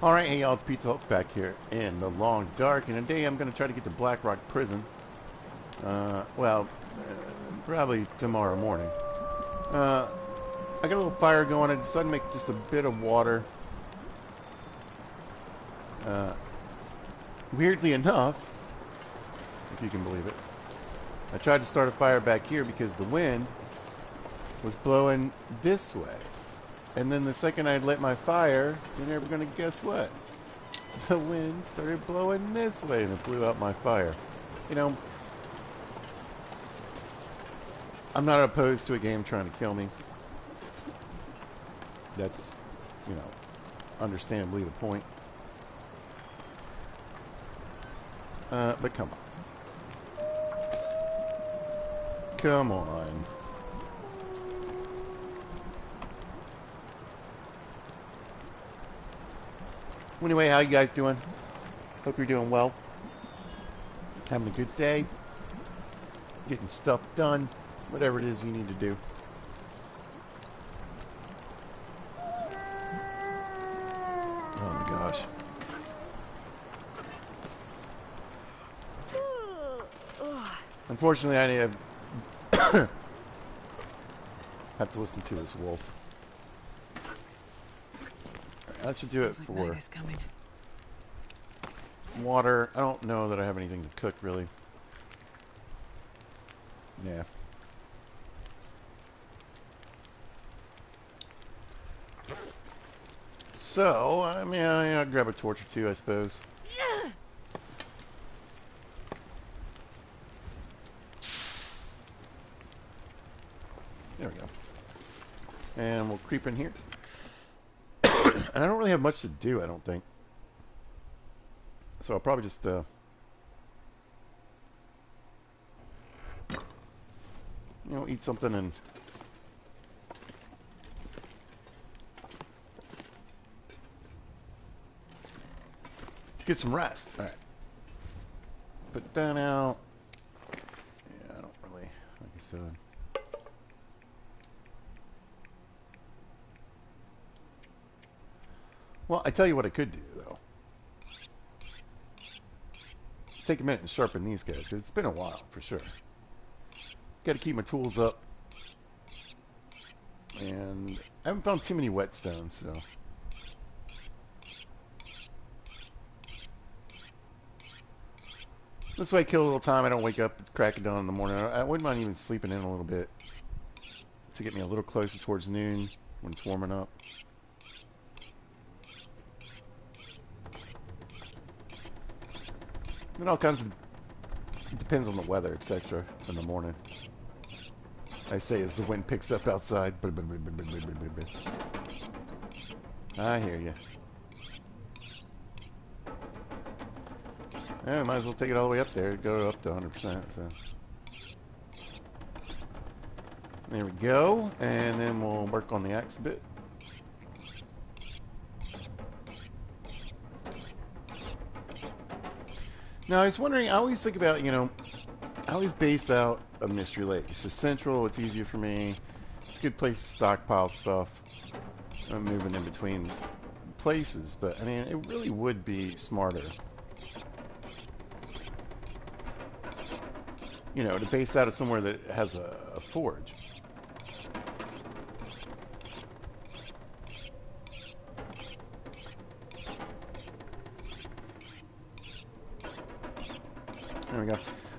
Alright, hey y'all, it's Pizza Hulk back here in the long dark, and today I'm going to try to get to Blackrock prison. Probably tomorrow morning. I got a little fire going. I decided to make just a bit of water. Weirdly enough, if you can believe it, I tried to start a fire back here because the wind was blowing this way. And then the second I lit my fire, you're never going to guess what? The wind started blowing this way and it blew out my fire. You know, I'm not opposed to a game trying to kill me. That's, you know, understandably the point. But come on. Come on. Anyway, how you guys doing? Hope you're doing well. Having a good day. Getting stuff done. Whatever it is you need to do. Oh my gosh. Unfortunately, I have to listen to this wolf. That should do it for water. I don't know that I have anything to cook, really. Yeah. So, I mean, I'll grab a torch or two, I suppose. There we go. And we'll creep in here. And I don't really have much to do, I don't think. So I'll probably just, you know, eat something and get some rest. All right. Put that out. Yeah, I don't really, like I said. Well, I tell you what I could do, though. Take a minute and sharpen these guys, because it's been a while, for sure. Got to keep my tools up. And I haven't found too many whetstones, so. This way I kill a little time. I don't wake up at crack of dawn in the morning. I wouldn't mind even sleeping in a little bit to get me a little closer towards noon when it's warming up. And all kinds of, it depends on the weather, etc. in the morning. I say as the wind picks up outside. I hear you. Yeah, might as well take it all the way up there. Go up to 100%. So there we go. And then we'll work on the axe a bit. Now, I was wondering, I always think about, you know, I always base out a Mystery Lake. It's just central, it's easier for me. It's a good place to stockpile stuff. I'm moving in between places, but, I mean, it really would be smarter, you know, to base out of somewhere that has a forge. There we go.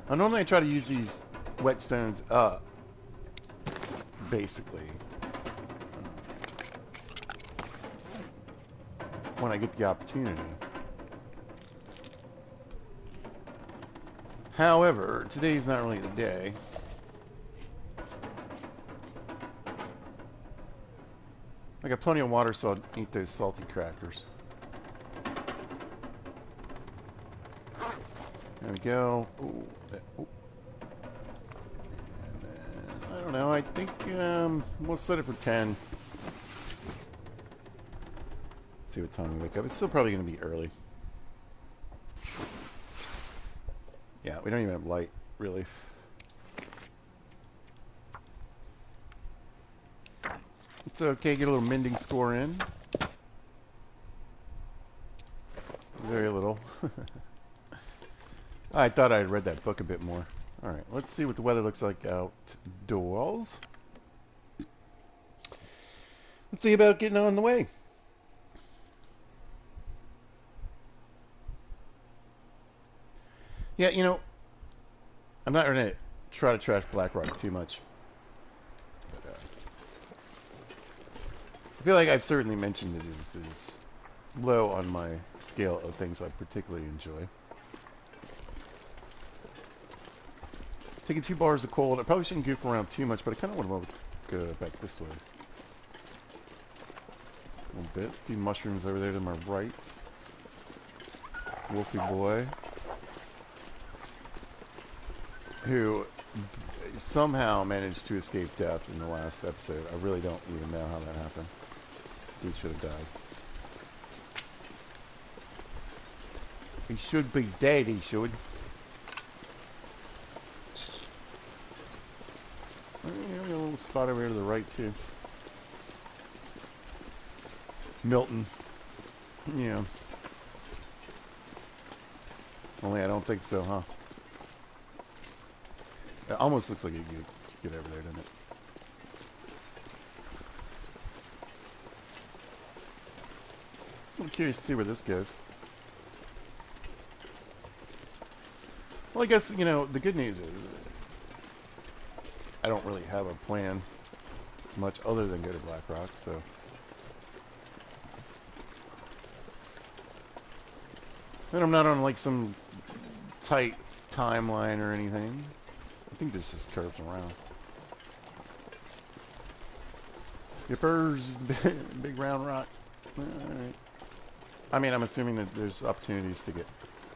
Normally I try to use these whetstones up, basically, when I get the opportunity. However, today's not really the day. I got plenty of water, so I'll eat those salty crackers. There we go. Ooh, ooh. And then, I don't know, I think we'll set it for 10. See what time we wake up. It's still probably going to be early. Yeah, we don't even have light, really. It's okay, get a little mending score in. I thought I had read that book a bit more. Alright, let's see what the weather looks like outdoors. Let's see about getting on the way. Yeah, you know, I'm not going to try to trash Blackrock too much. But, I feel like I've certainly mentioned it is low on my scale of things I particularly enjoy. Taking 2 bars of cold. I probably shouldn't goof around too much, but I kind of want to go back this way. A little bit. A few mushrooms over there to my right. Wolfie boy. Who somehow managed to escape death in the last episode. I really don't even know how that happened. Dude should have died. He should be dead, he should. Yeah, a little spot over here to the right, too. Milton. Yeah. Only I don't think so, huh? It almost looks like you could get over there, doesn't it? I'm curious to see where this goes. Well, I guess, you know, the good news is I don't really have a plan much other than go to Blackrock, so... And I'm not on, like, some tight timeline or anything. I think this just curves around. Yippers, big round rock. Alright. I mean, I'm assuming that there's opportunities to get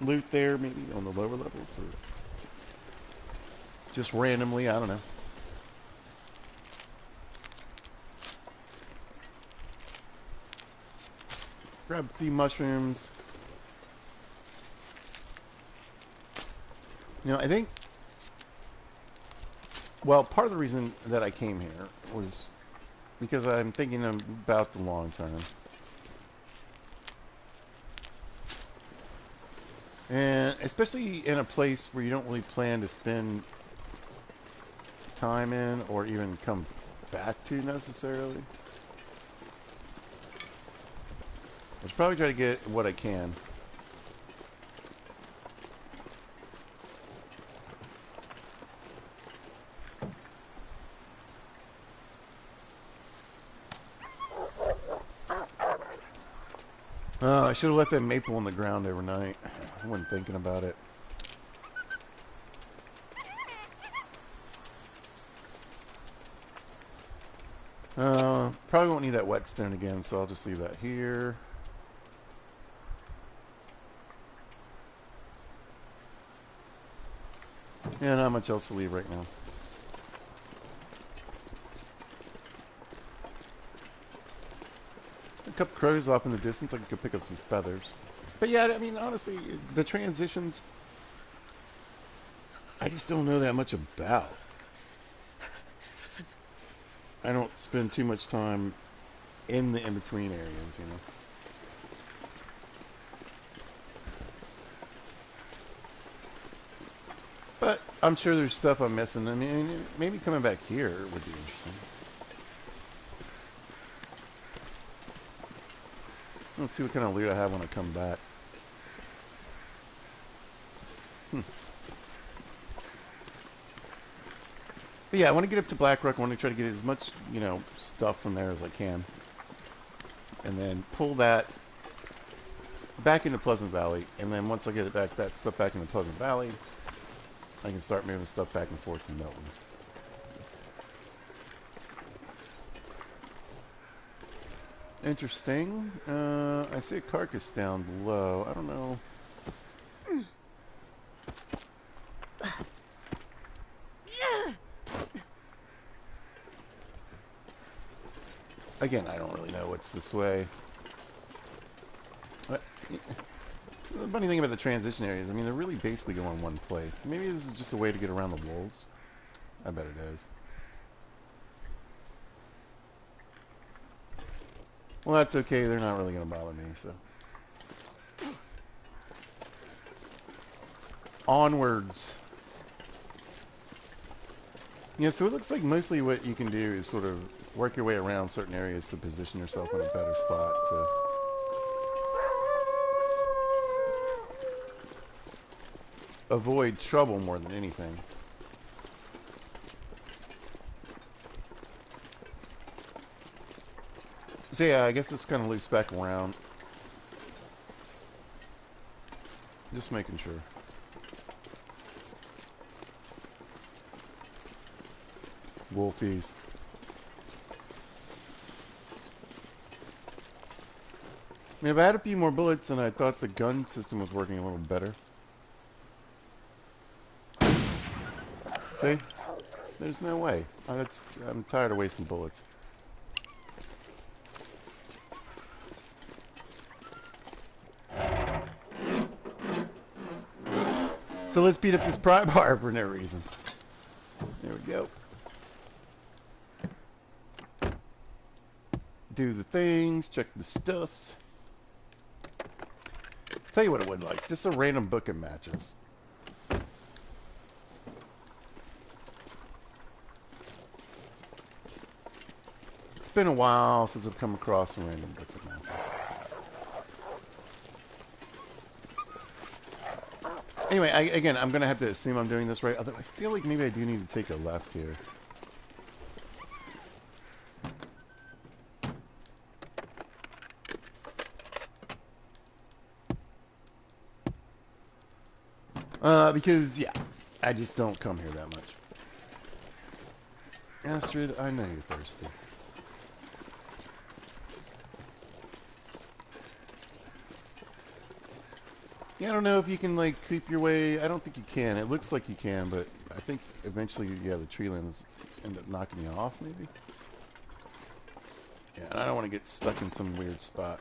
loot there, maybe on the lower levels, or just randomly, I don't know. Grab a few mushrooms. You know, I think, well, part of the reason that I came here was because I'm thinking about the long term. And especially in a place where you don't really plan to spend time in or even come back to necessarily. I should probably try to get what I can. I should have left that maple on the ground overnight. I wasn't thinking about it. Probably won't need that whetstone again, so I'll just leave that here. Yeah, not much else to leave right now. A couple crows off in the distance, I could pick up some feathers. But yeah, I mean, honestly, the transitions, I just don't know that much about. I don't spend too much time in the in-between areas, you know. But I'm sure there's stuff I'm missing. I mean, maybe coming back here would be interesting. Let's see what kind of loot I have when I come back. But yeah, I want to get up to Blackrock. I want to try to get as much, you know, stuff from there as I can. And then pull that back into Pleasant Valley. And then once I get it back, that stuff back into Pleasant Valley, I can start moving stuff back and forth to Milton. Interesting. I see a carcass down below. I don't know. Again, I don't really know what's this way. The funny thing about the transition areas, I mean, they're really basically going one place. Maybe this is just a way to get around the wolves. I bet it is. Well, that's okay. They're not really going to bother me, so. onwards. Yeah, so it looks like mostly what you can do is sort of work your way around certain areas to position yourself in a better spot to avoid trouble more than anything. So yeah, I guess this kind of loops back around. Just making sure. Wolfies. I mean, if I had a few more bullets, then I thought the gun system was working a little better. See? There's no way. I'm tired of wasting bullets. So let's beat up this pry bar for no reason. There we go. Do the things, check the stuffs. Tell you what it would like. Just a random book of matches. It's been a while since I've come across a random book of matches. Anyway, again, I'm going to have to assume I'm doing this right. Although I feel like maybe I do need to take a left here. Because, yeah, I just don't come here that much. Astrid, I know you're thirsty. Yeah, I don't know if you can, like, creep your way. I don't think you can. It looks like you can, but I think eventually, yeah, the tree limbs end up knocking you off, maybe? Yeah, and I don't want to get stuck in some weird spot.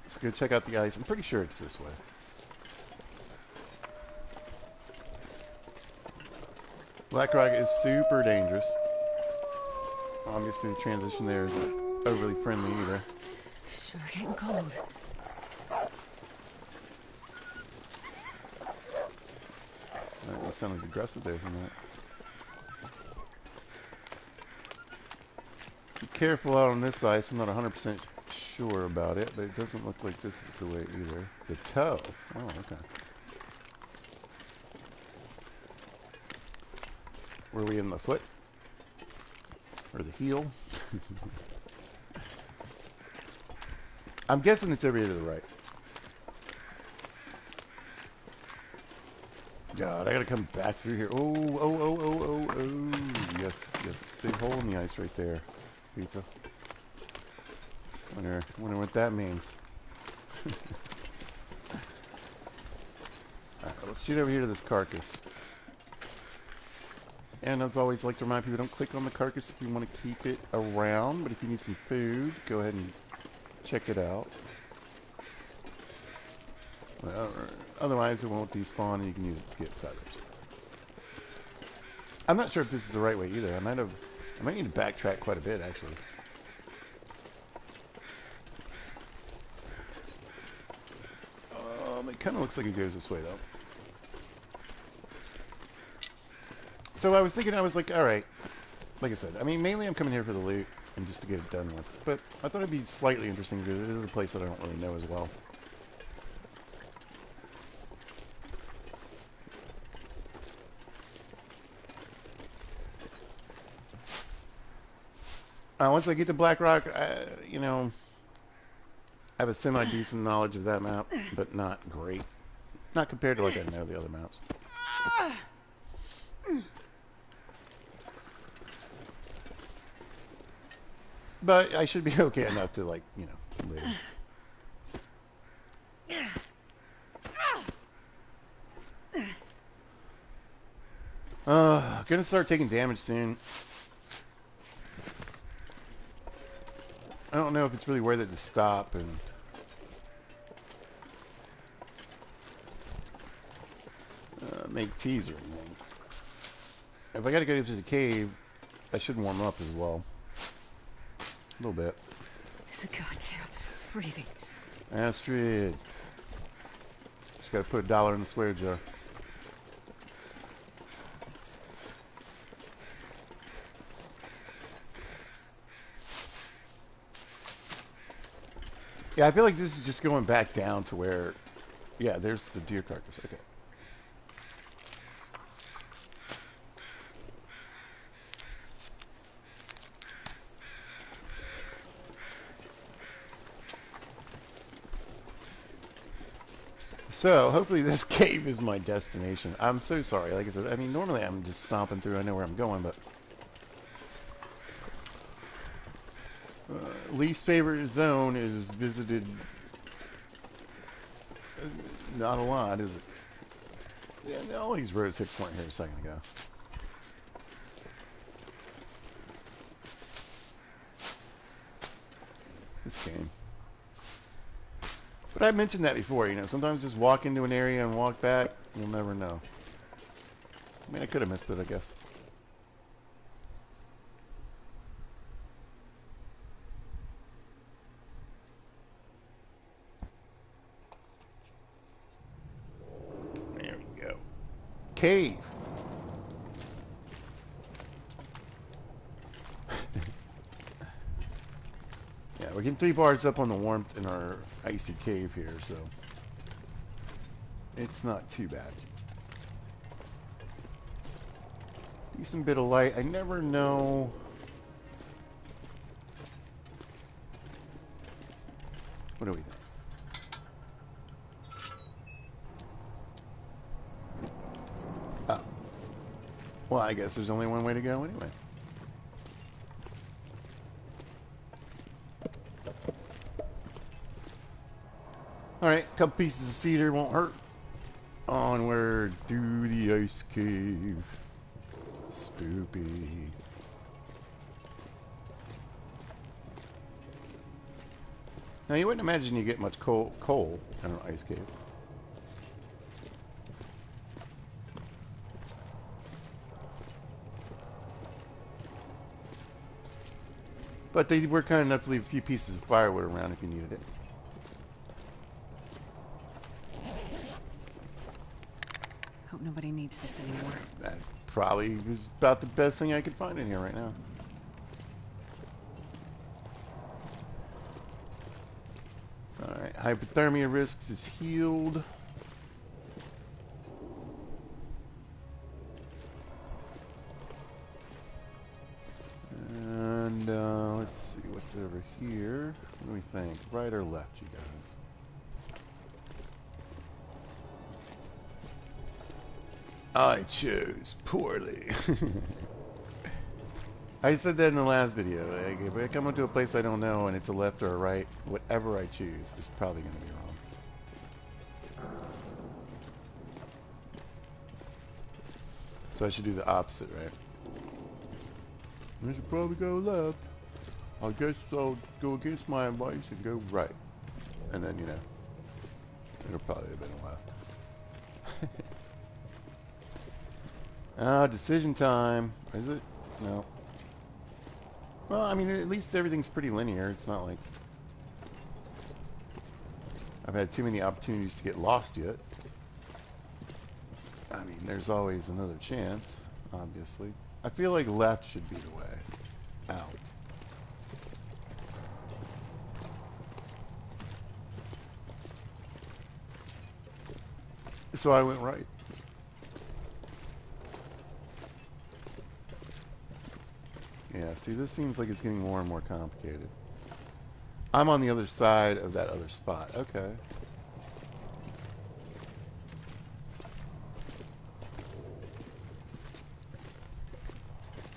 Let's go check out the ice. I'm pretty sure it's this way. Blackrock is super dangerous. Obviously, the transition there isn't overly friendly either. Sure getting cold. That sounded aggressive there for a minute. Be careful out on this ice. I'm not 100% sure about it, but it doesn't look like this is the way either. The toe. Oh, okay. Were we in the foot? Or the heel? I'm guessing it's over here to the right. God, I gotta come back through here. Oh. Yes. Big hole in the ice right there. Pizza. Wonder what that means. Alright, let's shoot over here to this carcass. And as always, I like to remind people, don't click on the carcass if you want to keep it around. But if you need some food, go ahead and check it out. Well, otherwise, it won't despawn, and you can use it to get feathers. I'm not sure if this is the right way either. I might need to backtrack quite a bit, actually. It kind of looks like it goes this way, though. So I was thinking, I was like, alright. Like I said, I mean, mainly I'm coming here for the loot and just to get it done with. But I thought it'd be slightly interesting because it is a place that I don't really know as well. Once I get to Blackrock, you know, I have a semi-decent knowledge of that map, but not great. Not compared to like I know the other maps. But I should be okay enough to, like, you know, live. Gonna start taking damage soon. I don't know if it's really worth it to stop and make teas or anything. If I gotta go to the cave, I should warm up as well. A little bit. It's a goddamn breathing. Astrid. Just gotta put $1 in the swear jar. Yeah, I feel like this is just going back down to where... Yeah, there's the deer carcass. Okay. So, hopefully this cave is my destination. I'm so sorry. Like I said, I mean, normally I'm just stomping through. I know where I'm going, but... least favorite zone is visited... not a lot, is it? Yeah, all these rose hits weren't here a second ago. This game. But I mentioned that before, you know, sometimes just walk into an area and walk back, you'll never know. I mean, I could have missed it, I guess. There we go. Cave. Yeah, we're getting 3 bars up on the warmth in our icy cave here, so it's not too bad. Decent bit of light. I never know. What do we think? Oh. Well, I guess there's only one way to go anyway. Alright, a couple pieces of cedar won't hurt. Onward to the ice cave. Spoopy. Now, you wouldn't imagine you get much coal in an ice cave. But they were kind enough to leave a few pieces of firewood around if you needed it. Hope nobody needs this anymore. That probably was about the best thing I could find in here right now. Alright, hypothermia risks is healed. And let's see what's over here. What do we think? Right or left, you guys? I chose poorly. I said that in the last video. Like, if I come into a place I don't know and it's a left or a right, whatever I choose is probably going to be wrong. So I should do the opposite, right? I should probably go left. I guess I'll go against my advice and go right. And then, you know, it'll probably have been left. Ah, decision time. Is it? No. Well, I mean, at least everything's pretty linear. It's not like I've had too many opportunities to get lost yet. I mean, there's always another chance, obviously. I feel like left should be the way out. So I went right. Yeah, see, this seems like it's getting more and more complicated. I'm on the other side of that other spot. Okay.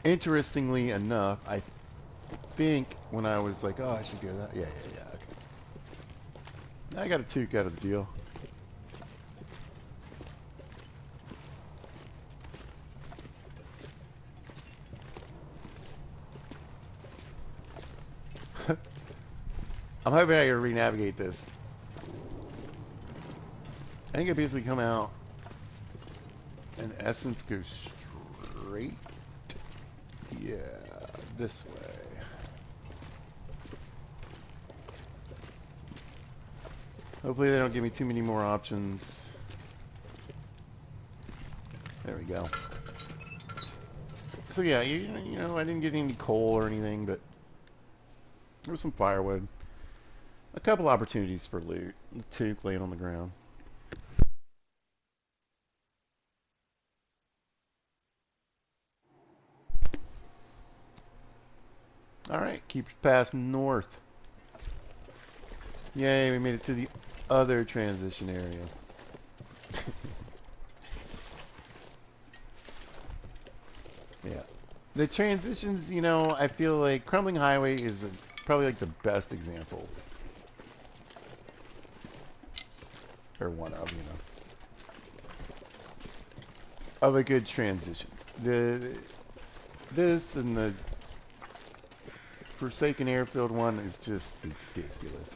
Interestingly enough, I think when I was like, oh, I should go that. Yeah, okay. I got a toque out of the deal. I'm hoping I can re-navigate this. I think I basically come out and in essence go straight. Yeah, this way. Hopefully they don't give me too many more options. There we go. So yeah, you know, I didn't get any coal or anything, but there was some firewood. A couple opportunities for loot. The toque laying on the ground. Alright, keep passing north. Yay, we made it to the other transition area. Yeah. The transitions, you know, I feel like Crumbling Highway is probably like the best example. Or one of, you know. Of a good transition. This and the Forsaken Airfield one is just ridiculous.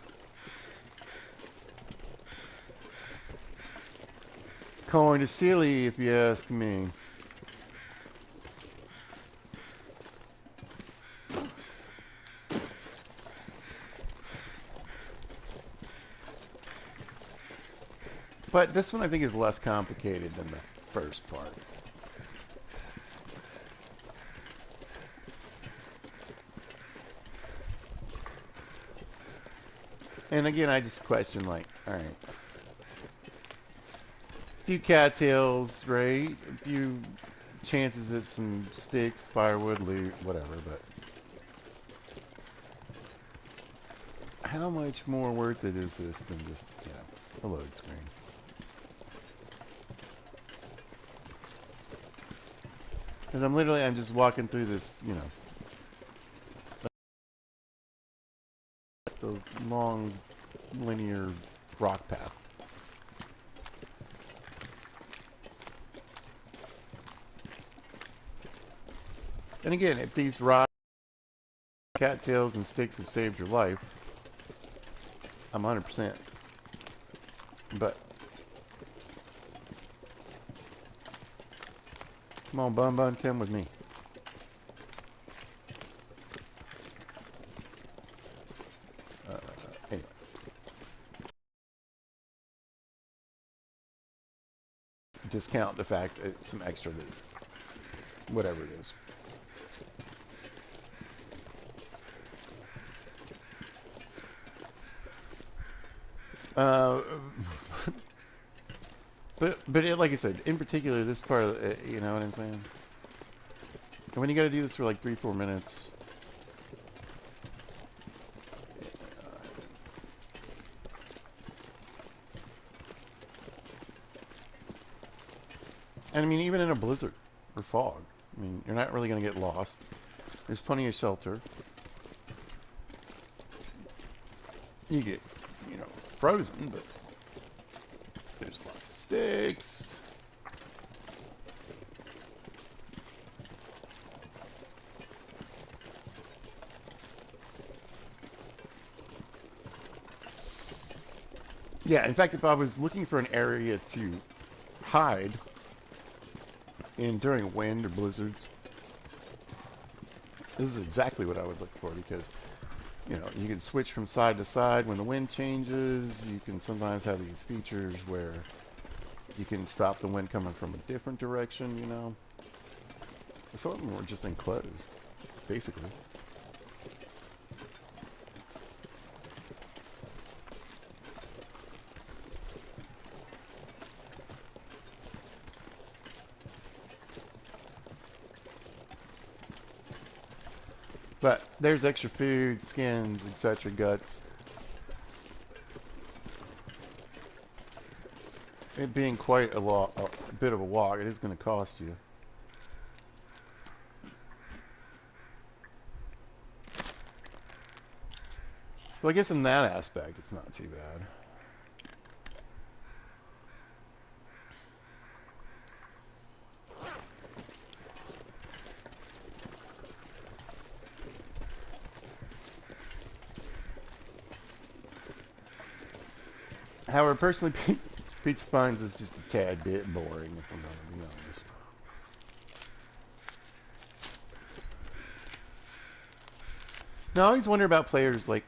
Kind of silly, if you ask me. But this one I think is less complicated than the first part. And again, I just question, like, alright. A few cattails, right? A few chances at some sticks, firewood, loot, whatever, but how much more worth it is this than just, you know, a load screen? Because I'm just walking through this, you know, the long linear rock path. And again, if these rock cattails and sticks have saved your life, I'm 100%. But come on, Bun Bun, come with me. Anyway. Discount the fact that it's some extra loot. Whatever it is. But it, like I said, in particular, this part of it, you know what I'm saying? And when you got to do this for like 3-4 minutes, and I mean, even in a blizzard or fog, I mean, you're not really going to get lost. There's plenty of shelter. You get, you know, frozen, but there's lots of sticks. Yeah, in fact, if I was looking for an area to hide in during wind or blizzards, this is exactly what I would look for, because, you know, you can switch from side to side when the wind changes. You can sometimes have these features where you can stop the wind coming from a different direction, you know. Some of them were just enclosed, basically. But there's extra food, skins, etc., guts. It being quite a bit of a walk, it is going to cost you. So I guess in that aspect, it's not too bad. However, personally, Pizza Finds is just a tad bit boring, if I'm going to be honest. Now, I always wonder about players, like,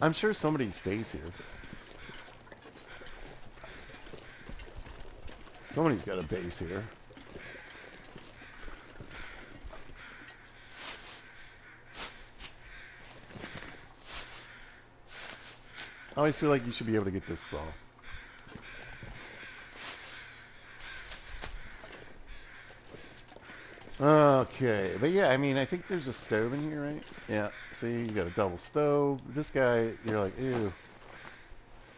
I'm sure somebody stays here. Somebody's got a base here. I always feel like you should be able to get this saw. Okay, but yeah, I mean, I think there's a stove in here, right? Yeah, see, you got a double stove. This guy, you're like, ew.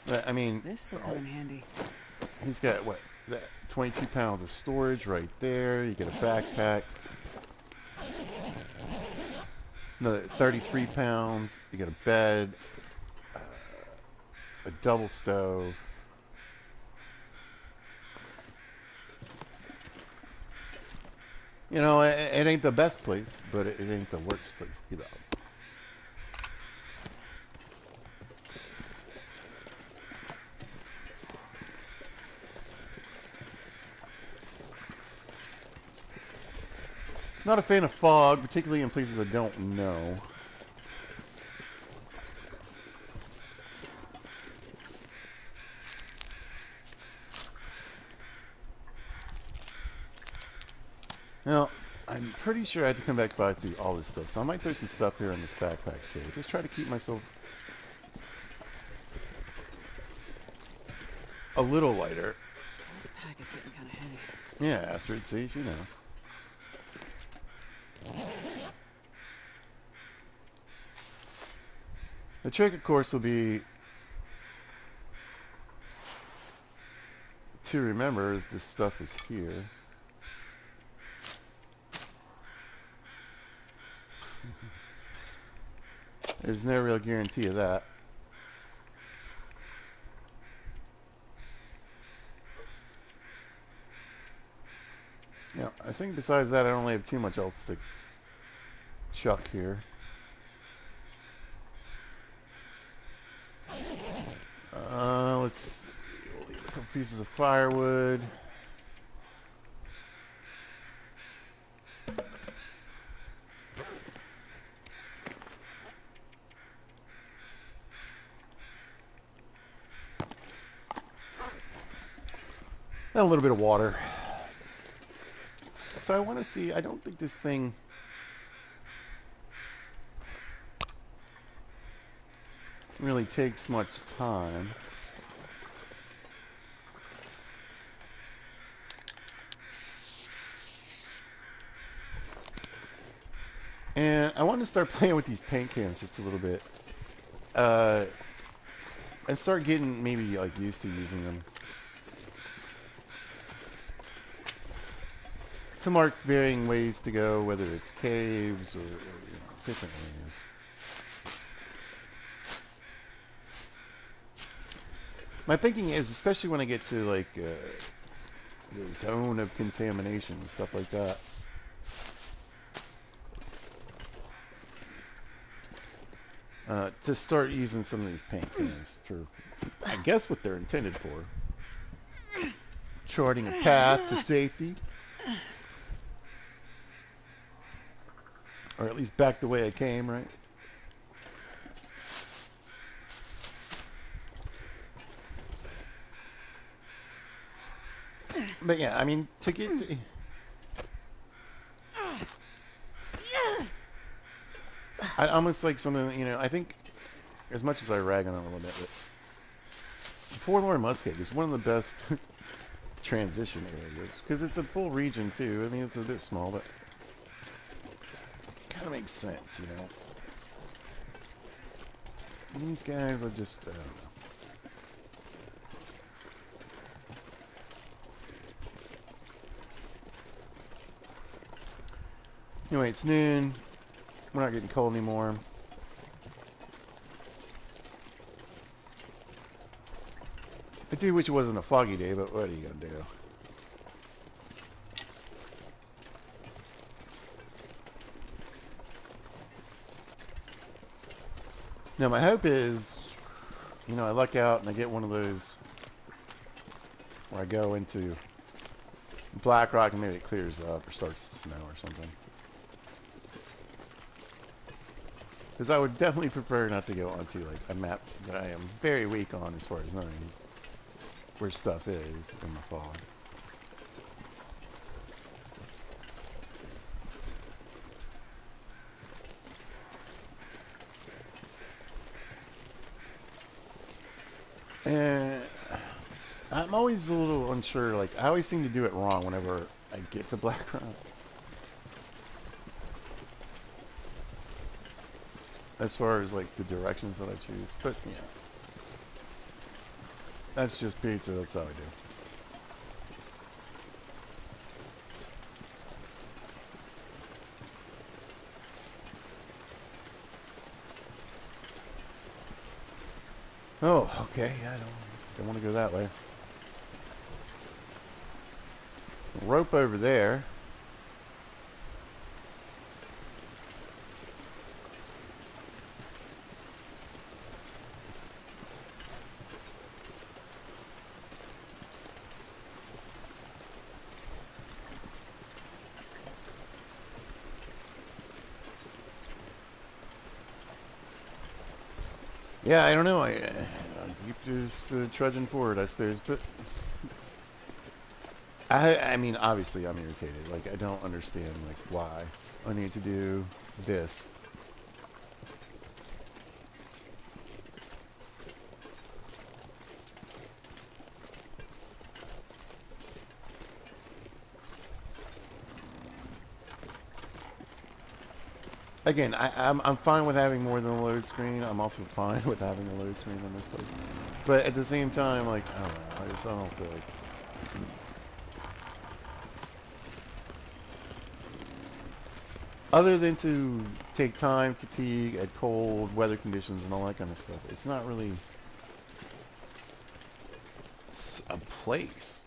But, I mean, This will come in handy. he's got, what, that 22 pounds of storage right there. You get a backpack. Another 33 pounds. You got a bed. A double stove. You know, it ain't the best place, but it ain't the worst place either. Not a fan of fog, particularly in places I don't know. Now, I'm pretty sure I have to come back by to do all this stuff, so I might throw some stuff here in this backpack too. Just try to keep myself a little lighter. This pack is getting kind of heavy. Yeah, Astrid, see, she knows. The trick, of course, will be to remember that this stuff is here. There's no real guarantee of that. Yeah, I think besides that, I don't really have too much else to chuck here. Let's see. We'll leave a couple pieces of firewood. And a little bit of water. So I want to see, I don't think this thing really takes much time. And I want to start playing with these paint cans just a little bit. And start getting maybe like used to using them. To mark varying ways to go, whether it's caves or different areas. My thinking is, especially when I get to like the zone of contamination and stuff like that, to start using some of these paint cans for, I guess, what they're intended for. Charting a path to safety. Or at least back the way I came, right? But yeah, I mean, to get to... I almost like something, you know, I think, as much as I rag on it a little bit, but Forlorn Muskeg is one of the best transition areas. Because it's a full region, too. I mean, it's a bit small, but kind of makes sense, you know. These guys are just, I don't know. Anyway, it's noon. We're not getting cold anymore. I do wish it wasn't a foggy day, but what are you gonna do? Now, my hope is, you know, I luck out and I get one of those where I go into Blackrock and maybe it clears up or starts to snow or something. Because I would definitely prefer not to go onto like a map that I am very weak on as far as knowing where stuff is in the fog. I'm always a little unsure. Like, I always seem to do it wrong whenever I get to Blackrock. As far as, like, the directions that I choose. But, yeah. That's just pizza. That's how I do. Oh, okay. Yeah, I don't want to go that way. Rope over there. Yeah, I don't know. I keep just trudging forward, I suppose. But I mean, obviously, I'm irritated. Like, I don't understand like why I need to do this. Again, I'm fine with having more than a load screen. I'm also fine with having a load screen in this place. But at the same time, like, I don't know. I don't feel like. Other than to take time, fatigue, at cold, weather conditions, and all that kind of stuff, it's not really a place.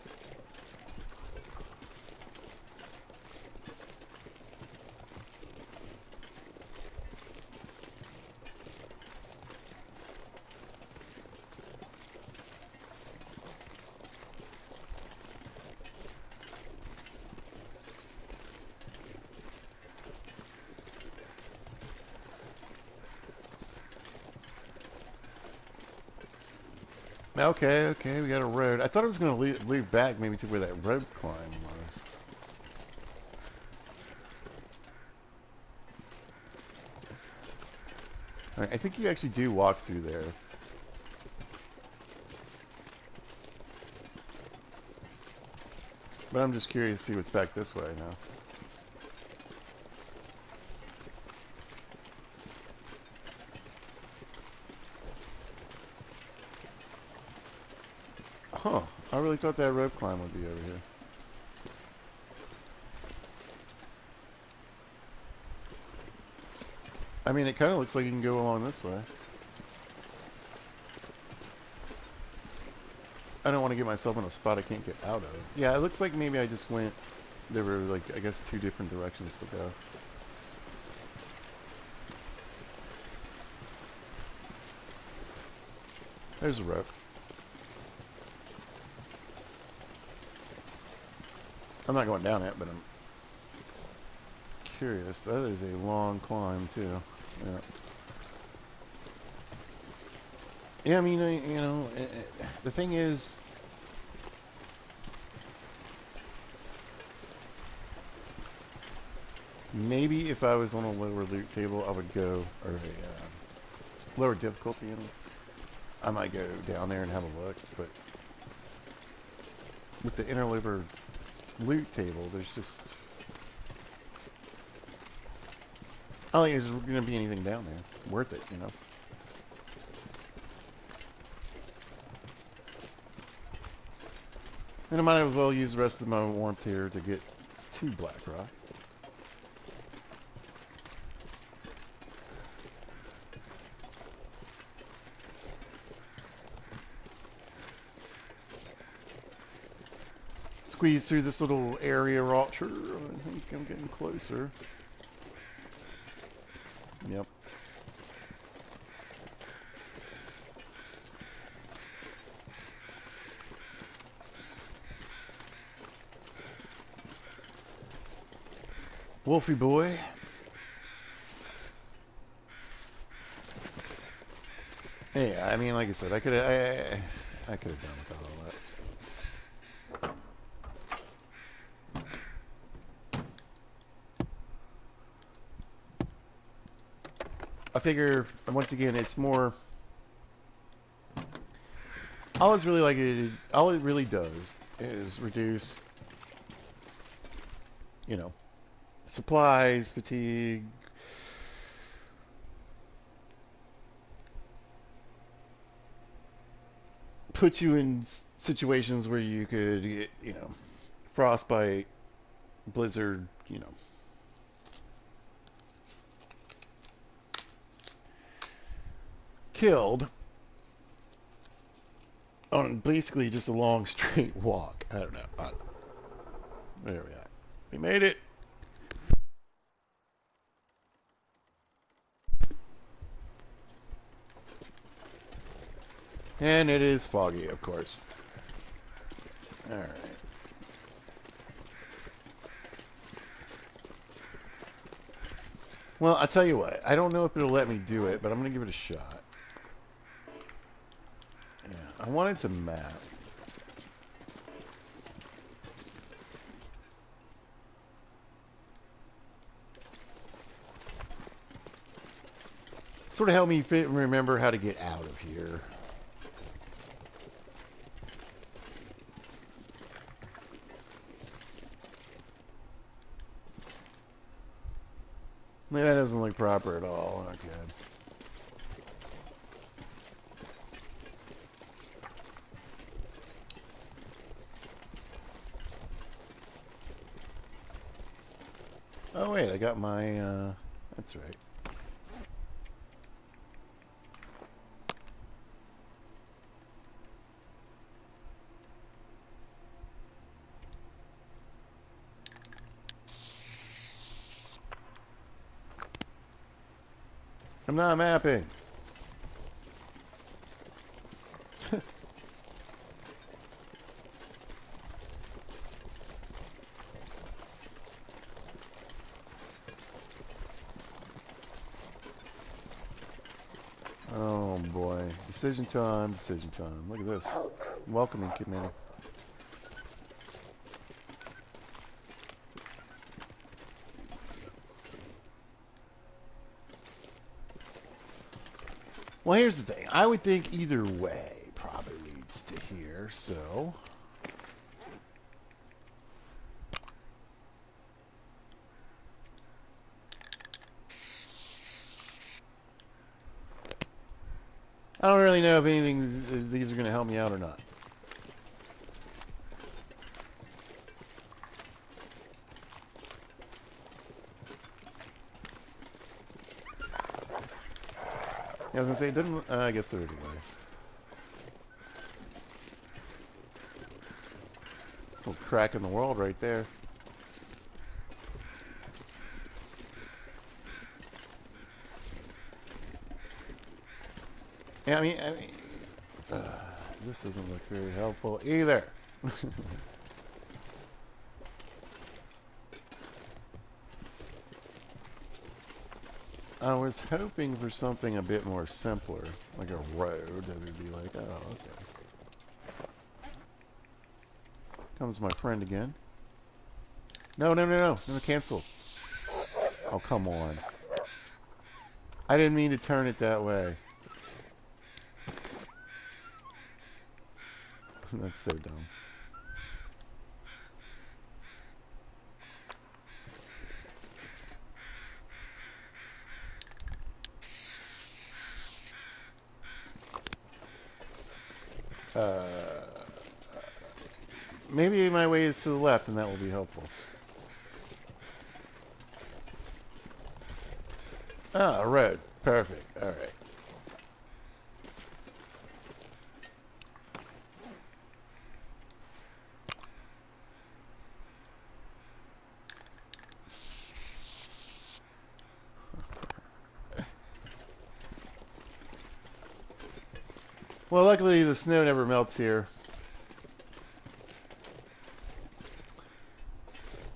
Okay, okay, we got a road. I thought it was going to lead back maybe to where that road climb was. All right, I think you actually do walk through there. But I'm just curious to see what's back this way now. Huh, I really thought that rope climb would be over here. I mean, it kind of looks like you can go along this way. I don't want to get myself in a spot I can't get out of. Yeah, it looks like maybe I just went... There were, like, I guess 2 different directions to go. There's a rope. I'm not going down it, but I'm curious. That is a long climb, too. Yeah. Yeah, I mean, you know, the thing is... Maybe if I was on a lower loot table, I would go... Or a lower difficulty, you know? I might go down there and have a look, but... With the interloper loot table, there's just... I don't think there's going to be anything down there. Worth it, you know? And I might as well use the rest of my warmth here to get to Blackrock. Squeeze through this little area rupture. I think I'm getting closer. Yep. Wolfie boy. Yeah, I mean, like I said, I could have done without all that. I figure, once again, it's more... all it's really like all it really does is reduce, you know, supplies, fatigue, put you in situations where you could get, you know, frostbite, blizzard, you know, killed on basically just a long straight walk. I don't know. There we are. We made it. And it is foggy, of course. Alright. Well, I'll tell you what. I don't know if it'll let me do it, but I'm going to give it a shot. Yeah, I wanted to map. Sort of help me remember how to get out of here. That doesn't look proper at all. Okay. Oh wait, I got my, that's right. I'm not mapping. Oh boy. Decision time, decision time. Look at this. Welcoming committee. Well, here's the thing. I would think either way probably leads to here, so... I don't really know if these are going to help me out or not. Yeah, I was going to say, it didn't... I guess there is a way. Little crack in the world right there. Yeah, I mean this doesn't look very helpful either. I was hoping for something a bit more simpler, like a road that would be like, oh, okay. Comes my friend again. No, no, no, no, no, cancel. Oh, come on. I didn't mean to turn it that way. That's so dumb. Maybe my way is to the left, and that will be helpful. Ah, a road. Perfect. All right. Well, luckily the snow never melts here.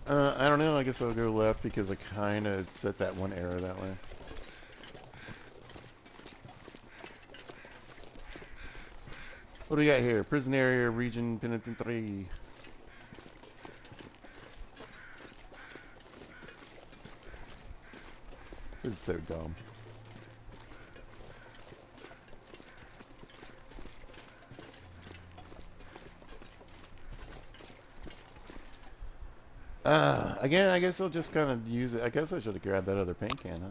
I don't know. I guess I'll go left because I kind of set that one arrow that way. What do we got here? Prison area, region, penitentiary. This is so dumb. Again, I guess I'll just kind of use it. I guess I should have grabbed that other paint can, huh?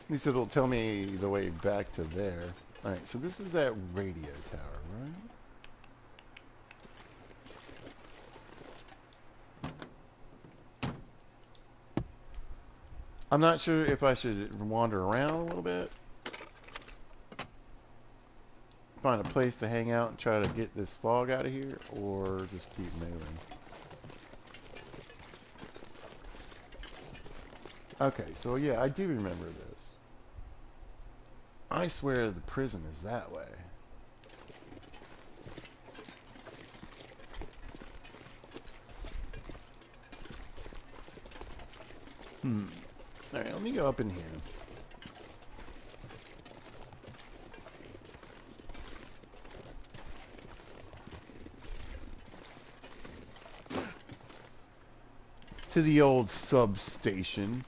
At least it'll tell me the way back to there. Alright, so this is that radio tower, right? I'm not sure if I should wander around a little bit. Find a place to hang out and try to get this fog out of here, or just keep moving. Okay, so yeah, I do remember this. I swear the prison is that way. Alright, let me go up in here. To the old substation.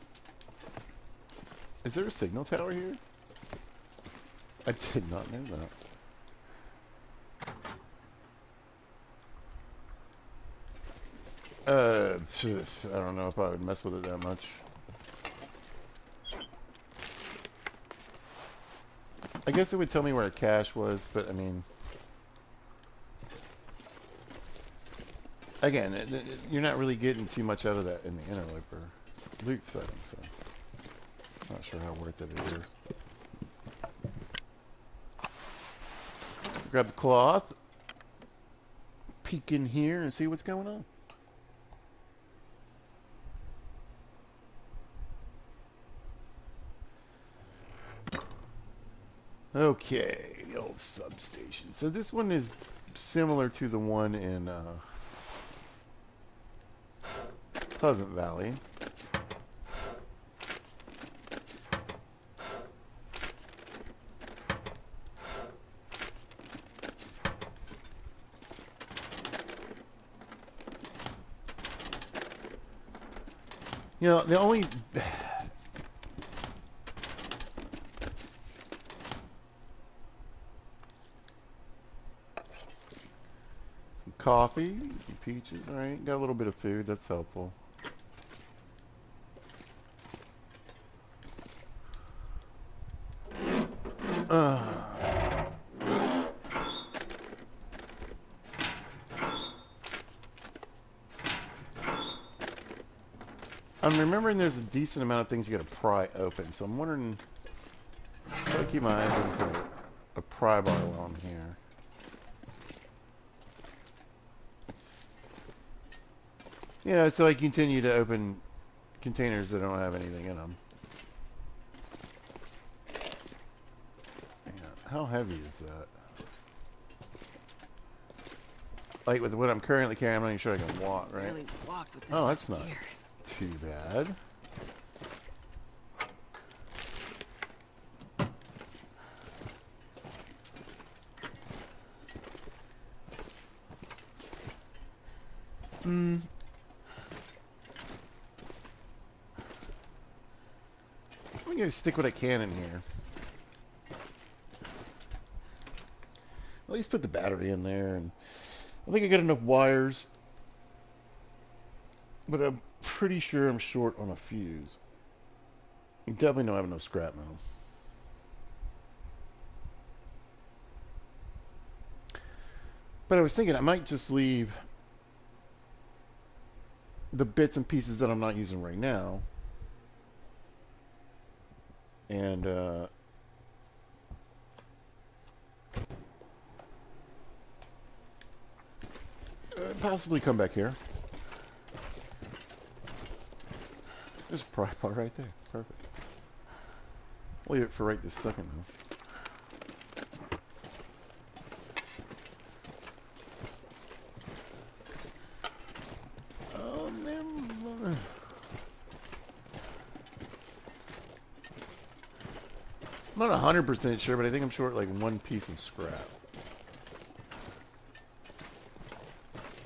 Is there a signal tower here? I did not know that. I don't know if I would mess with it that much. I guess it would tell me where a cache was, but I mean... Again, you're not really getting too much out of that in the interloper loot setting, so... Not sure how worth it is. Grab the cloth. Peek in here and see what's going on. Okay, the old substation. So this one is similar to the one in Pleasant Valley. You know, the only... Some coffee, some peaches, alright. Got a little bit of food, that's helpful. I'm remembering there's a decent amount of things you gotta pry open, so I'm wondering... Try to keep my eyes open for a pry bar while I'm here. You know, so I continue to open containers that don't have anything in them. Yeah, how heavy is that? Like with what I'm currently carrying, I'm not even sure I can walk, right? Really walked with this Oh, that's much not gear. too bad. I'm gonna stick what I can in here. At least put the battery in there, and I think I got enough wires, but I'm pretty sure I'm short on a fuse. I definitely don't have enough scrap metal. But I was thinking I might just leave the bits and pieces that I'm not using right now, and possibly come back here. There's a pry bar right there. Perfect. I'll leave it for right this second, though. I'm not 100% sure, but I think I'm short like one piece of scrap.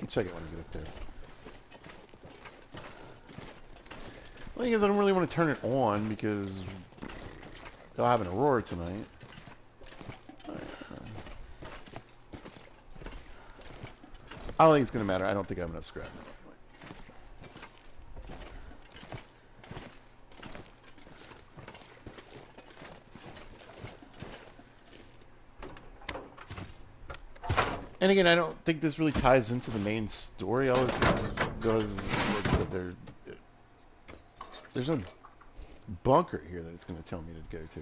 I'll check it when I get up there. The thing is, I don't really want to turn it on because They'll have an Aurora tonight. I don't think it's going to matter. I don't think I have enough scrap. And again, I don't think this really ties into the main story. All this does, like I said, there's no bunker here that it's going to tell me to go to.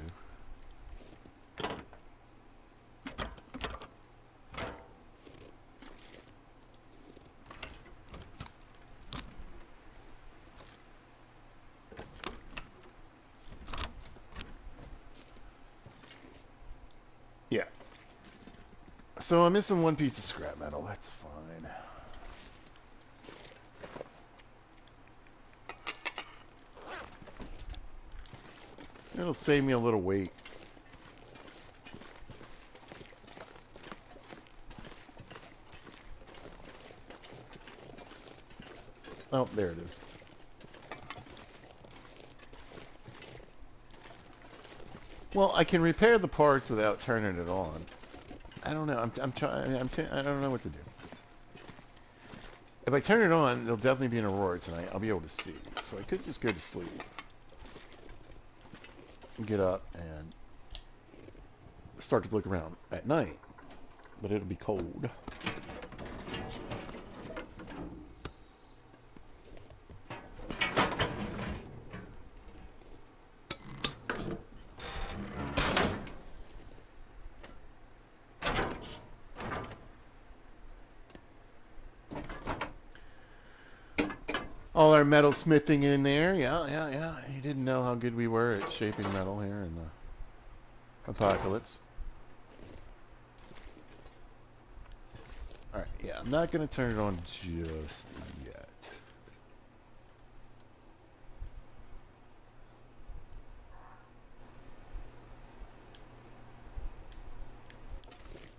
Yeah. So I'm missing one piece of scrap metal. That's fine. It'll save me a little weight. Oh, there it is. Well, I can repair the parts without turning it on. I don't know. I'm trying. I don't know what to do. If I turn it on, there'll definitely be an Aurora tonight. I'll be able to see. So I could just go to sleep, get up, and start to look around at night. But it'll be cold. All our metal smithing in there. Yeah. You didn't know how good we were at shaping metal here in the apocalypse. Alright, yeah, I'm not going to turn it on just yet.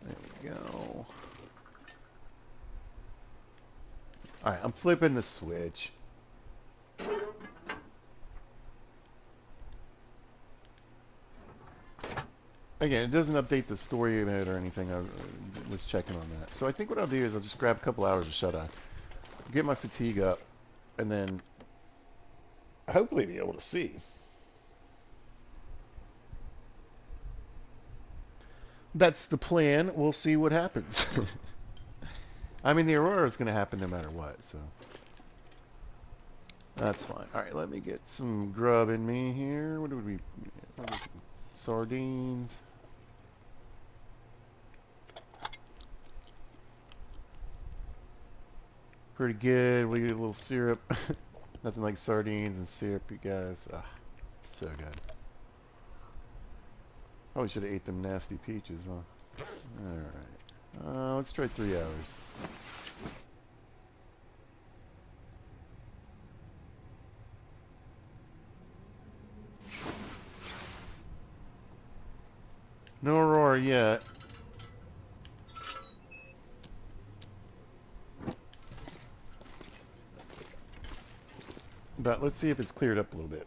There we go. Alright, I'm flipping the switch. Again, it doesn't update the story mode or anything. I was checking on that. So I think what I'll do is I'll just grab a couple hours of shut-eye, get my fatigue up, and then hopefully be able to see. That's the plan. We'll see what happens. I mean, the Aurora is going to happen no matter what, so that's fine. All right, let me get some grub in me here. What would we? Sardines. Pretty good. We get a little syrup. Nothing like sardines and syrup, you guys. Ah, so good. Probably should have ate them nasty peaches, huh? Alright. Let's try 3 hours. No Aurora yet. But let's see if it's cleared up a little bit.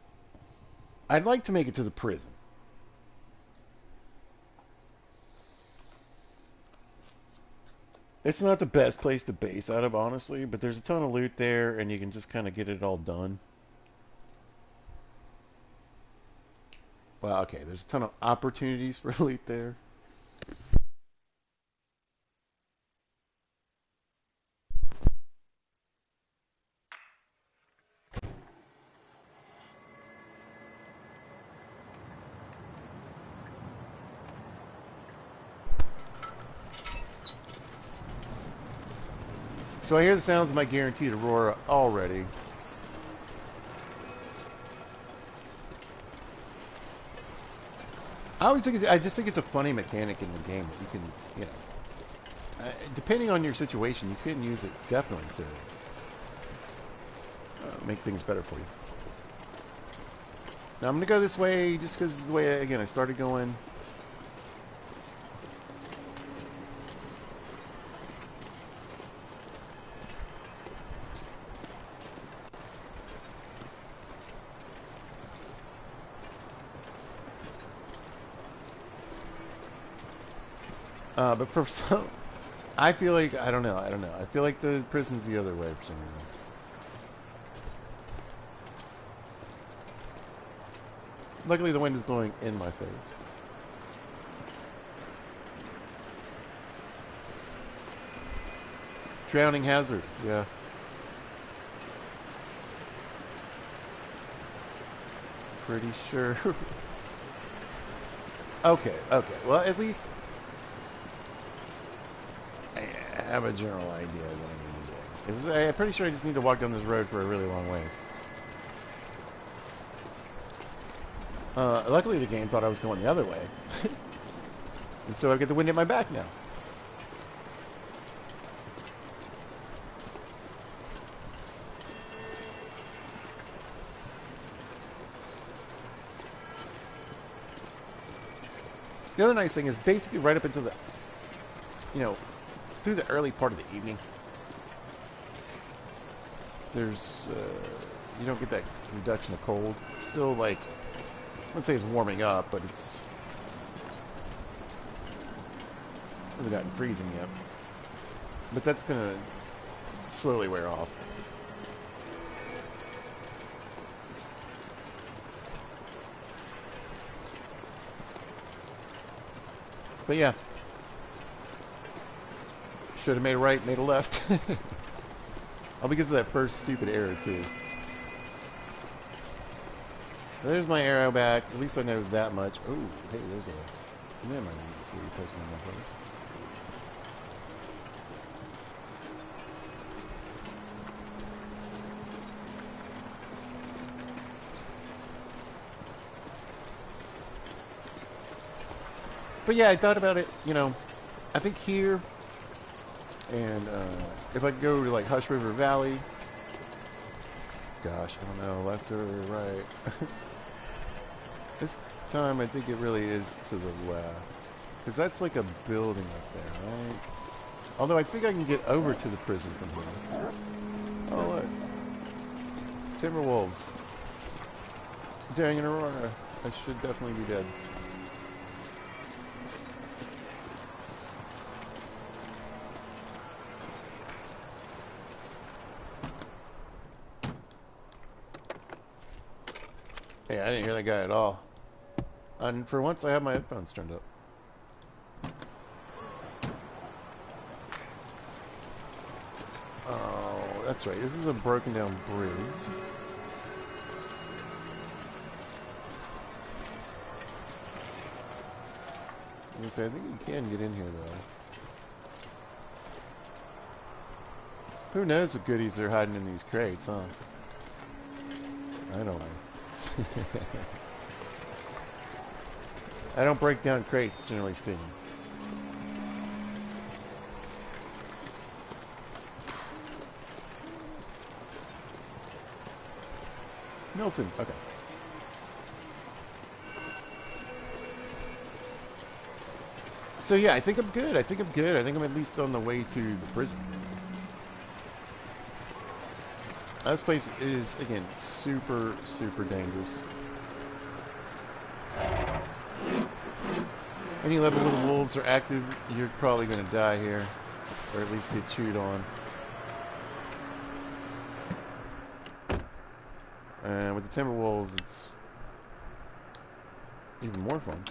I'd like to make it to the prison. It's not the best place to base out of, honestly, but there's a ton of loot there, and you can just kind of get it all done. Well, okay, there's a ton of opportunities for loot there. So I hear the sounds of my guaranteed Aurora already. I just think it's a funny mechanic in the game that you can, you know, depending on your situation, you can use it definitely to make things better for you. Now I'm gonna go this way just because the way again I started going. But for some, I feel like I don't know. I feel like the prison's the other way for some reason. Luckily, the wind is blowing in my face. Drowning hazard, yeah. Pretty sure. Okay. Well, at least I have a general idea of what I need to do. I'm pretty sure I just need to walk down this road for a really long ways. Luckily, the game thought I was going the other way. And so I get the wind at my back now. The other nice thing is basically right up until the, through the early part of the evening, there's, you don't get that reduction of cold. It's still like, I wouldn't say it's warming up, but it's, hasn't gotten freezing yet. But that's going to slowly wear off. But yeah, should have made a right, made a left. All because of that first stupid arrow too. There's my arrow back. At least I know that much. Oh, hey, there's a limb I need to see poking in my face. But yeah, I thought about it, I think here, and if I go to like Hush River Valley, gosh, I don't know, left or right. This time I think it really is to the left, because that's like a building up there, right? Although I think I can get over to the prison from here. Oh look, Timberwolves. Dang an Aurora, I should definitely be dead. Hey, I didn't hear that guy at all. And for once, I have my headphones turned up. Oh, that's right. This is a broken down bridge. I was gonna say, I think you can get in here, though. Who knows what goodies are hiding in these crates, huh? I don't know. I don't break down crates, generally speaking. Milton, okay. So yeah, I think I'm good. I think I'm at least on the way to the prison. This place is, again, super, super dangerous. Any level where the wolves are active, you're probably going to die here. Or at least get chewed on. And with the Timberwolves, it's even more fun.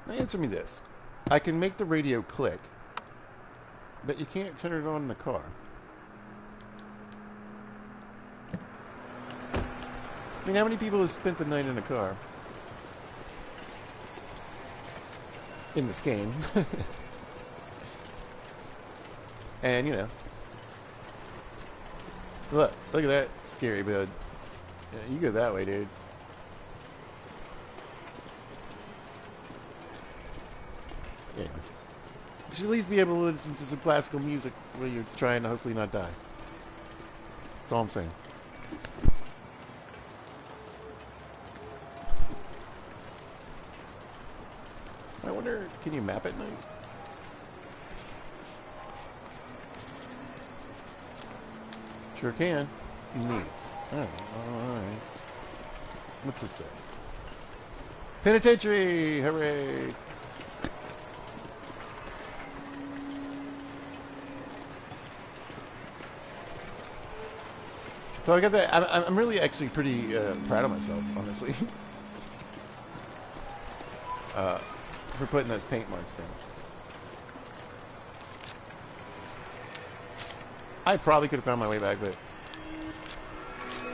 Now answer me this. I can make the radio click, but you can't turn it on in the car. I mean, how many people have spent the night in a car? In this game. And, look at that scary bud. Yeah, you go that way, dude. Yeah. You should at least be able to listen to some classical music while you're trying to hopefully not die. That's all I'm saying. I wonder, can you map at night? Sure can. Neat. Oh, alright. What's this say? Penitentiary! Hooray! So I got that. I'm really actually pretty proud of myself, honestly, uh, for putting those paint marks down. I probably could have found my way back, but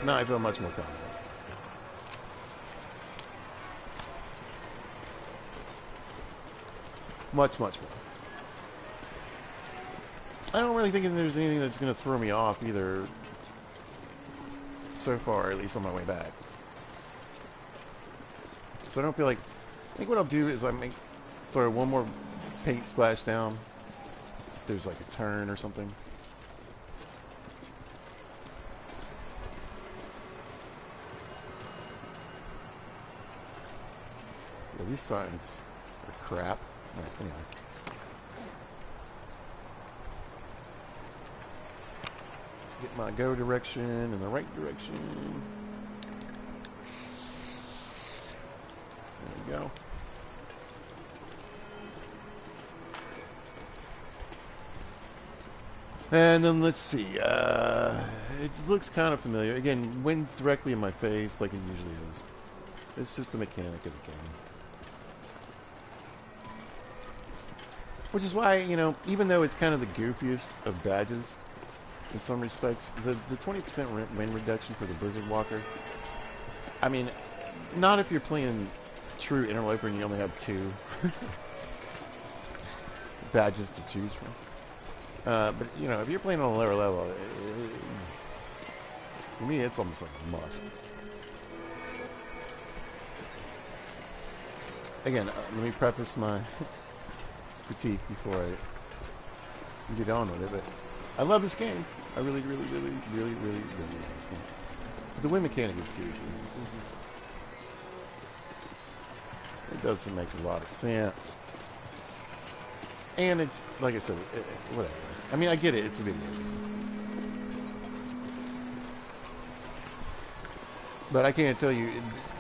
now I feel much more confident. Much, much more. I don't really think there's anything that's going to throw me off either, so far, at least on my way back. So I don't feel like... I think what I'll do is I may throw one more paint splash down. If there's like a turn or something. Yeah, these signs are crap. Alright, anyway. Get my go direction in the right direction. There we go. And then let's see. It looks kind of familiar. Again, wind's directly in my face like it usually is. It's just the mechanic of the game. Which is why, you know, even though it's kind of the goofiest of badges, in some respects, the 20% wind reduction for the Blizzard Walker, I mean, not if you're playing true interloper and you only have 2 badges to choose from. But, you know, if you're playing on a lower level, for me, it's almost like a must. Again, let me preface my critique before I get on with it, but I love this game. I really love this game. But the wind mechanic is goofy. It doesn't make a lot of sense. And it's, like I said, whatever. I mean, I get it. It's a video game. But I can't tell you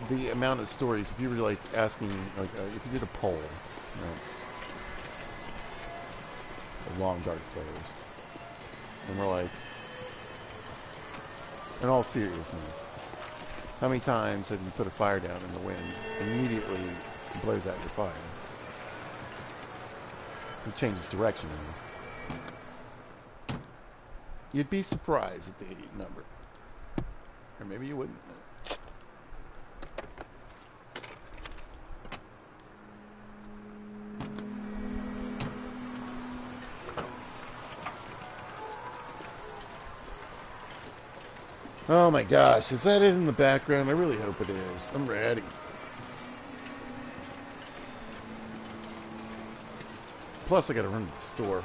the amount of stories. If you were like asking, like, if you did a poll, right, of Long Dark players, and we're like, in all seriousness, how many times have you put a fire down in the wind, immediately it blows out your fire? It changes direction. You'd be surprised at the number. Or maybe you wouldn't. Oh my gosh, is that it in the background? I really hope it is. I'm ready. Plus, I gotta run to the store.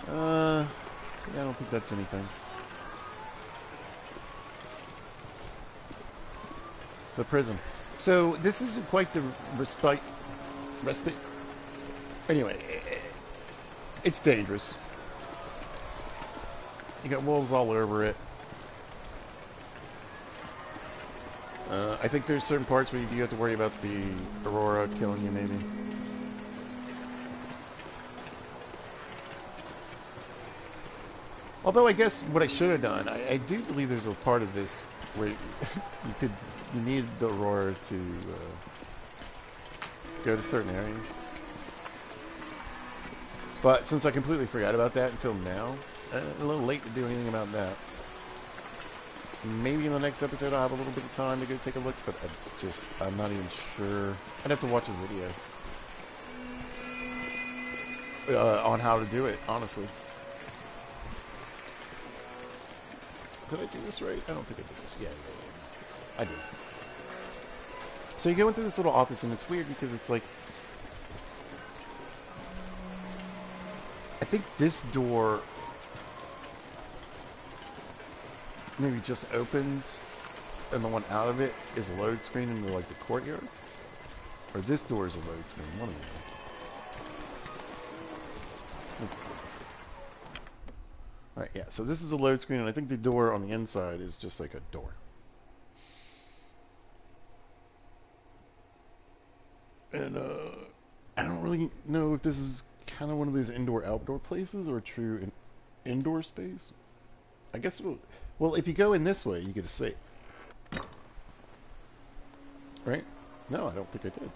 I don't think that's anything. The prison. So, this isn't quite the respite. Anyway, it's dangerous. You got wolves all over it. I think there's certain parts where you do have to worry about the Aurora killing you, maybe. Although I guess what I should have done, I do believe there's a part of this where you need the Aurora to go to certain areas. But since I completely forgot about that until now, a little late to do anything about that. Maybe in the next episode I'll have a little bit of time to go take a look, but I'm not even sure. I'd have to watch a video on how to do it, honestly. Did I do this right? I don't think I did this. Yeah, I did. So you go into this little office, and it's weird because it's like, I think this door maybe just opens, and the one out of it is a load screen into like the courtyard, or this door is a load screen. One of them. Let's see. All right, yeah. So this is a load screen, and I think the door on the inside is just like a door. And I don't really know if this is kind of one of these indoor-outdoor places or a true indoor space. I guess well, if you go in this way, you get a safe. Right? No, I don't think I did.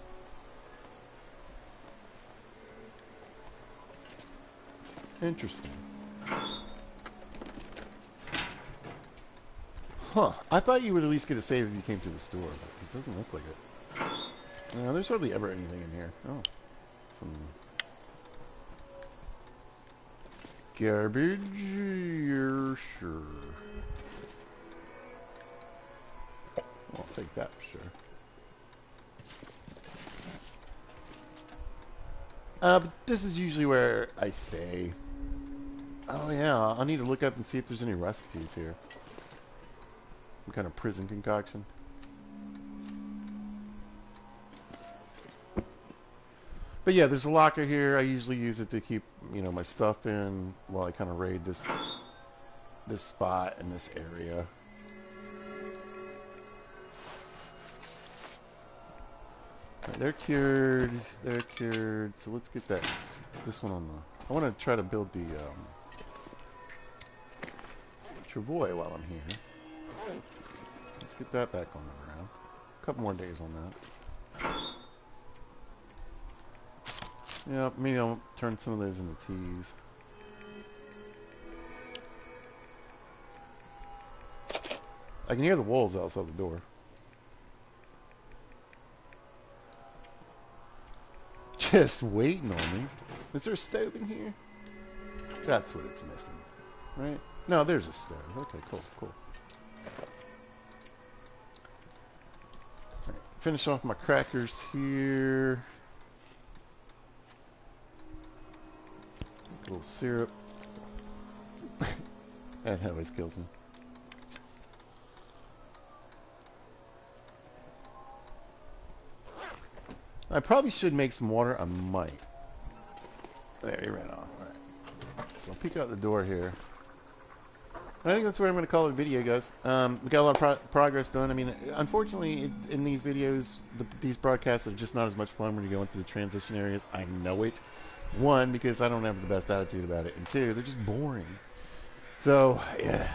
Interesting. Huh. I thought you would at least get a save if you came through the store, but it doesn't look like it. No, there's hardly ever anything in here. Oh. Some garbage. You're sure. I'll take that for sure. But this is usually where I stay. Oh yeah, I'll need to look up and see if there's any recipes here. Some kind of prison concoction. But yeah, there's a locker here. I usually use it to keep, you know, my stuff in while I kind of raid this spot and this area. Right, they're cured. They're cured. So let's get this one on the. I want to try to build the Travoy while I'm here. Let's get that back on the ground. A couple more days on that. Yeah, maybe I'll turn some of those into teas. I can hear the wolves outside the door. Just waiting on me. Is there a stove in here? That's what it's missing. Right? No, there's a stove. Okay, cool, cool. Right, finish off my crackers here. A little syrup. That always kills me. I probably should make some water. I might. There, he ran off. Alright. So I'll peek out the door here. I think that's where I'm going to call it a video, guys. We got a lot of progress done. I mean, unfortunately, in these videos, these broadcasts are just not as much fun when you go into the transition areas. I know it. One, because I don't have the best attitude about it. And two, they're just boring. So, yeah.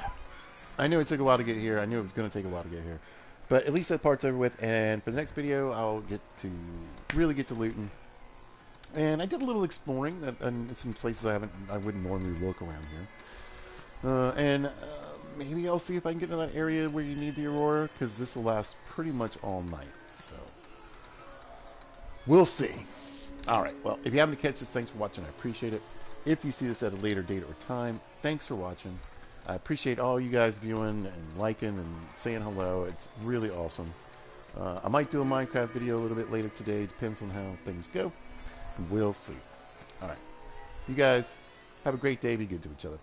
I knew it took a while to get here. I knew it was going to take a while to get here. But at least that part's over with, and for the next video, I'll get to really get to looting. And I did a little exploring in some places I wouldn't normally look around here. Maybe I'll see if I can get into that area where you need the Aurora, because this will last pretty much all night. So we'll see. All right. Well, if you happen to catch this, thanks for watching. I appreciate it. If you see this at a later date or time, thanks for watching. I appreciate all you guys viewing and liking and saying hello. It's really awesome. I might do a Minecraft video a little bit later today. Depends on how things go. We'll see. All right. You guys have a great day. Be good to each other.